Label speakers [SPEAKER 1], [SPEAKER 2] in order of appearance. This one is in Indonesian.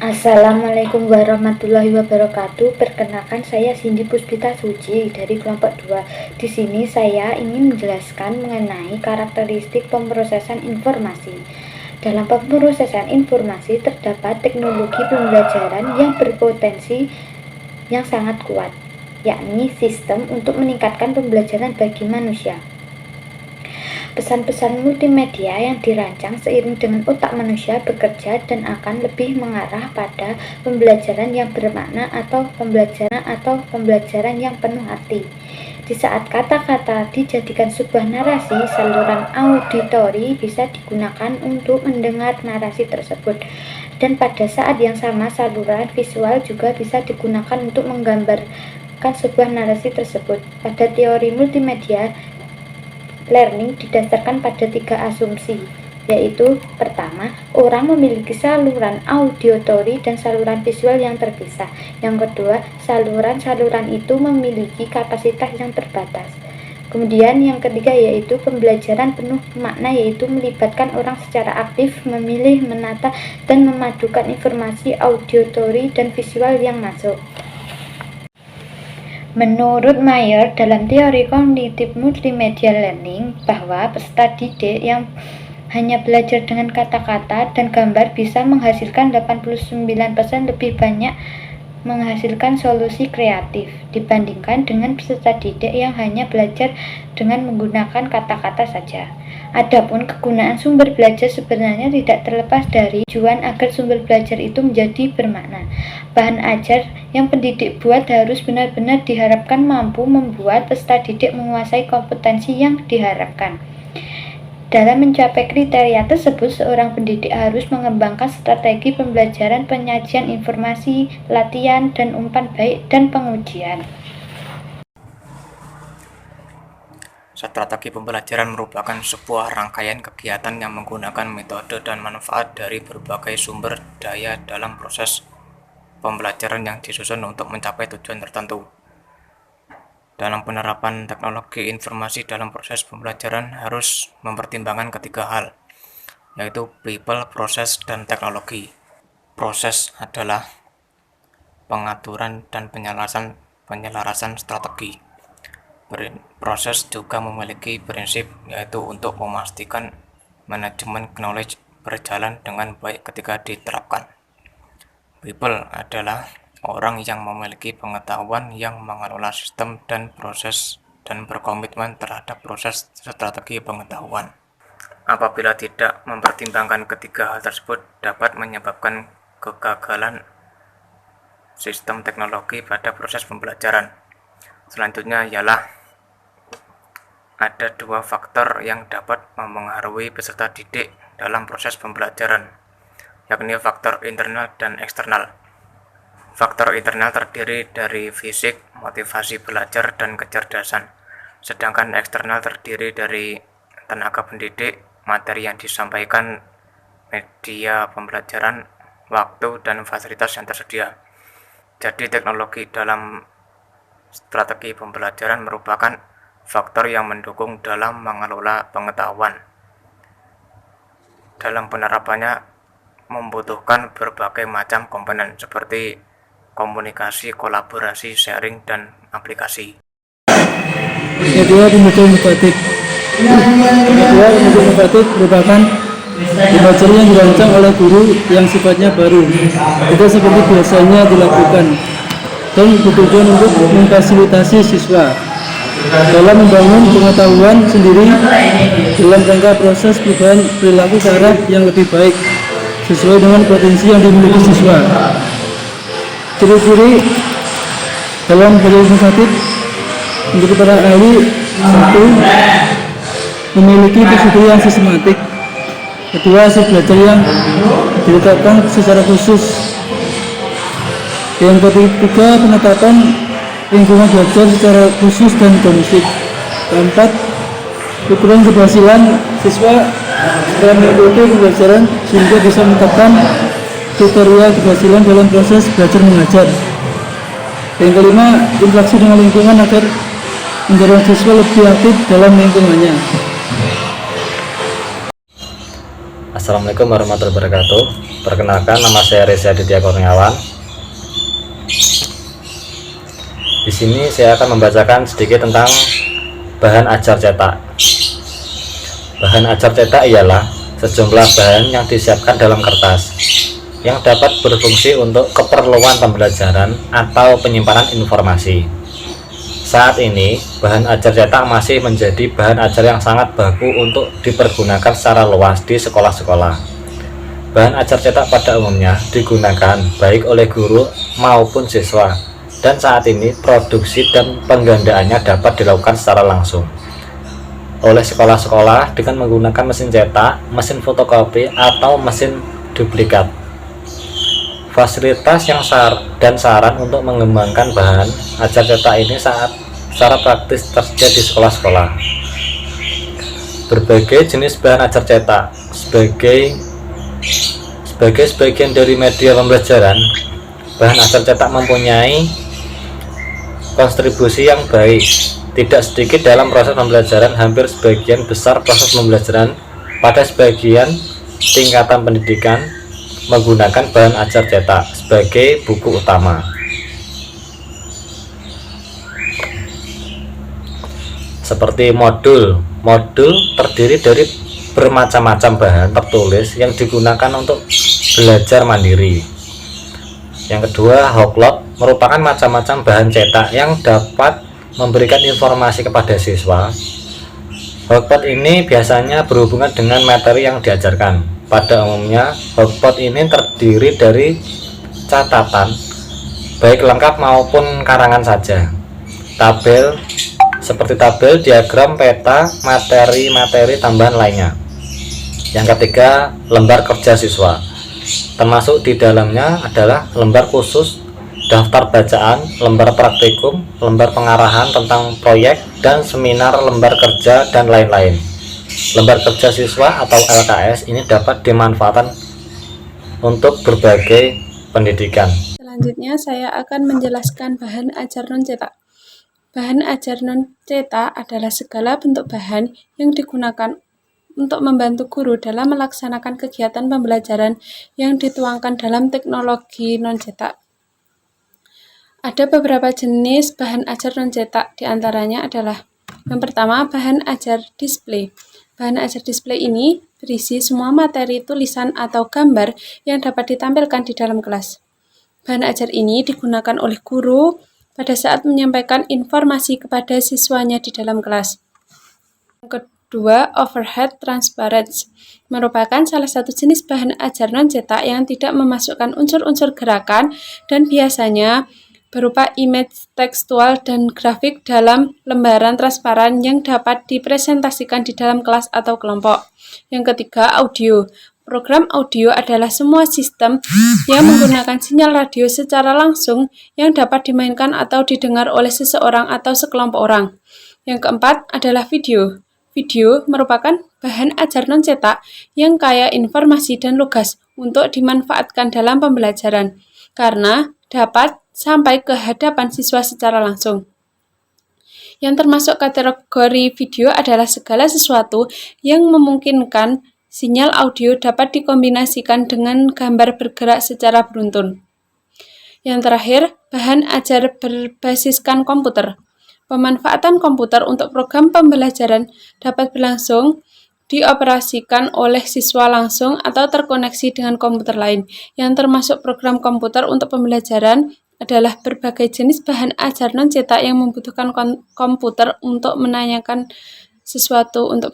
[SPEAKER 1] Assalamualaikum warahmatullahi wabarakatuh. Perkenalkan, saya Cindy Puspita Suci dari kelompok 2. Di sini saya ingin menjelaskan mengenai karakteristik pemrosesan informasi. Dalam pemrosesan informasi terdapat teknologi pembelajaran yang berpotensi yang sangat kuat, yakni sistem untuk meningkatkan pembelajaran bagi manusia. Pesan-pesan multimedia yang dirancang seiring dengan otak manusia bekerja dan akan lebih mengarah pada pembelajaran yang bermakna atau pembelajaran yang penuh arti. Di saat kata-kata dijadikan sebuah narasi, saluran auditori bisa digunakan untuk mendengar narasi tersebut. Dan pada saat yang sama, saluran visual juga bisa digunakan untuk menggambarkan sebuah narasi tersebut. Pada teori multimedia, learning didasarkan pada 3 asumsi, yaitu pertama, orang memiliki saluran auditory dan saluran visual yang terpisah. Yang kedua, saluran-saluran itu memiliki kapasitas yang terbatas. Kemudian yang ketiga yaitu pembelajaran penuh makna, yaitu melibatkan orang secara aktif memilih, menata, dan memadukan informasi auditory dan visual yang masuk. Menurut Mayer, dalam teori kognitif multimedia learning, bahwa peserta didik yang hanya belajar dengan kata-kata dan gambar bisa menghasilkan 89% lebih banyak menghasilkan solusi kreatif dibandingkan dengan peserta didik yang hanya belajar dengan menggunakan kata-kata saja. Adapun kegunaan sumber belajar sebenarnya tidak terlepas dari tujuan agar sumber belajar itu menjadi bermakna. Bahan ajar yang pendidik buat harus benar-benar diharapkan mampu membuat peserta didik menguasai kompetensi yang diharapkan. Dalam mencapai kriteria tersebut, seorang pendidik harus mengembangkan strategi pembelajaran, penyajian informasi, latihan, dan umpan baik, dan pengujian.
[SPEAKER 2] Strategi pembelajaran merupakan sebuah rangkaian kegiatan yang menggunakan metode dan manfaat dari berbagai sumber daya dalam proses pembelajaran yang disusun untuk mencapai tujuan tertentu. Dalam penerapan teknologi informasi dalam proses pembelajaran harus mempertimbangkan ketiga hal, yaitu people, proses, dan teknologi. Proses adalah pengaturan dan penyelarasan strategi. Proses juga memiliki prinsip, yaitu untuk memastikan manajemen knowledge berjalan dengan baik ketika diterapkan. People adalah orang yang memiliki pengetahuan yang mengelola sistem dan proses dan berkomitmen terhadap proses strategi pengetahuan. Apabila tidak mempertimbangkan ketiga hal tersebut dapat menyebabkan kegagalan sistem teknologi pada proses pembelajaran. Selanjutnya ialah ada 2 faktor yang dapat memengaruhi peserta didik dalam proses pembelajaran, yakni faktor internal dan eksternal. Faktor internal terdiri dari fisik, motivasi belajar, dan kecerdasan, sedangkan eksternal terdiri dari tenaga pendidik, materi yang disampaikan, media pembelajaran, waktu, dan fasilitas yang tersedia. Jadi teknologi dalam strategi pembelajaran merupakan faktor yang mendukung dalam mengelola pengetahuan. Dalam penerapannya membutuhkan berbagai macam komponen seperti komunikasi, kolaborasi, sharing, dan aplikasi.
[SPEAKER 3] Kedua, pembelajaran inovatif. Inovatif merupakan pembelajaran yang dirancang oleh guru yang sifatnya baru, tidak seperti biasanya dilakukan, dan bertujuan untuk memfasilitasi siswa dalam membangun pengetahuan sendiri dalam rangka proses perubahan perilaku ke arah yang lebih baik sesuai dengan potensi yang dimiliki siswa. Ciri-ciri dalam belajar inovatif menurut para ahli: 1. Memiliki prosedur yang sistematik. 2. Hasil belajar yang ditetapkan secara khusus. Yang ketiga, penetapan lingkungan belajar secara khusus dan kondusif. 4. Ukuran keberhasilan siswa setelah mengikuti pembelajaran sehingga bisa menetapkan kriteria keberhasilan dalam proses belajar mengajar. Yang kelima, interaksi dengan lingkungan agar mendorong siswa lebih aktif dalam lingkungannya.
[SPEAKER 4] Assalamualaikum warahmatullahi wabarakatuh. Perkenalkan, nama saya Reza Aditya Kurniawan. Di sini saya akan membacakan sedikit tentang bahan ajar cetak. Bahan ajar cetak ialah sejumlah bahan yang disiapkan dalam kertas yang dapat berfungsi untuk keperluan pembelajaran atau penyimpanan informasi. Saat ini, bahan ajar cetak masih menjadi bahan ajar yang sangat baku untuk dipergunakan secara luas di sekolah-sekolah. Bahan ajar cetak pada umumnya digunakan baik oleh guru maupun siswa, dan saat ini produksi dan penggandaannya dapat dilakukan secara langsung oleh sekolah-sekolah dengan menggunakan mesin cetak, mesin fotokopi, atau mesin duplikat. Fasilitas yang saran untuk mengembangkan bahan ajar cetak ini secara praktis tersedia di sekolah-sekolah. Berbagai jenis bahan ajar cetak sebagai sebagian dari media pembelajaran, bahan ajar cetak mempunyai kontribusi yang baik. Tidak sedikit dalam proses pembelajaran, hampir sebagian besar proses pembelajaran pada sebagian tingkatan pendidikan menggunakan bahan ajar cetak sebagai buku utama. Seperti modul terdiri dari bermacam-macam bahan tertulis yang digunakan untuk belajar mandiri. Yang kedua, hoklot merupakan macam-macam bahan cetak yang dapat memberikan informasi kepada siswa. Hoklot ini biasanya berhubungan dengan materi yang diajarkan. Pada umumnya, hoklot ini terdiri dari catatan, baik lengkap maupun karangan saja, tabel, seperti tabel, diagram, peta, materi-materi tambahan lainnya. Yang ketiga, lembar kerja siswa. Termasuk di dalamnya adalah lembar khusus, daftar bacaan, lembar praktikum, lembar pengarahan tentang proyek dan seminar, lembar kerja, dan lain-lain. Lembar kerja siswa atau LKS ini dapat dimanfaatkan untuk berbagai pendidikan.
[SPEAKER 5] Selanjutnya saya akan menjelaskan bahan ajar non-cetak. Bahan ajar non-cetak adalah segala bentuk bahan yang digunakan untuk membantu guru dalam melaksanakan kegiatan pembelajaran yang dituangkan dalam teknologi non-cetak. Ada beberapa jenis bahan ajar non-cetak, diantaranya adalah yang pertama, bahan ajar display. Bahan ajar display ini berisi semua materi, tulisan, atau gambar yang dapat ditampilkan di dalam kelas. Bahan ajar ini digunakan oleh guru pada saat menyampaikan informasi kepada siswanya di dalam kelas. Yang kedua, overhead transparency merupakan salah satu jenis bahan ajar non-cetak yang tidak memasukkan unsur-unsur gerakan dan biasanya berupa image tekstual dan grafik dalam lembaran transparan yang dapat dipresentasikan di dalam kelas atau kelompok. Yang ketiga, audio. Program audio adalah semua sistem yang menggunakan sinyal radio secara langsung yang dapat dimainkan atau didengar oleh seseorang atau sekelompok orang. Yang keempat adalah video. Video merupakan bahan ajar non-cetak yang kaya informasi dan lugas untuk dimanfaatkan dalam pembelajaran karena dapat sampai ke hadapan siswa secara langsung. Yang termasuk kategori video adalah segala sesuatu yang memungkinkan sinyal audio dapat dikombinasikan dengan gambar bergerak secara beruntun. Yang terakhir, bahan ajar berbasiskan komputer. Pemanfaatan komputer untuk program pembelajaran dapat berlangsung dioperasikan oleh siswa langsung atau terkoneksi dengan komputer lain. Yang termasuk program komputer untuk pembelajaran adalah berbagai jenis bahan ajar non-cetak yang membutuhkan komputer untuk menanyakan sesuatu untuk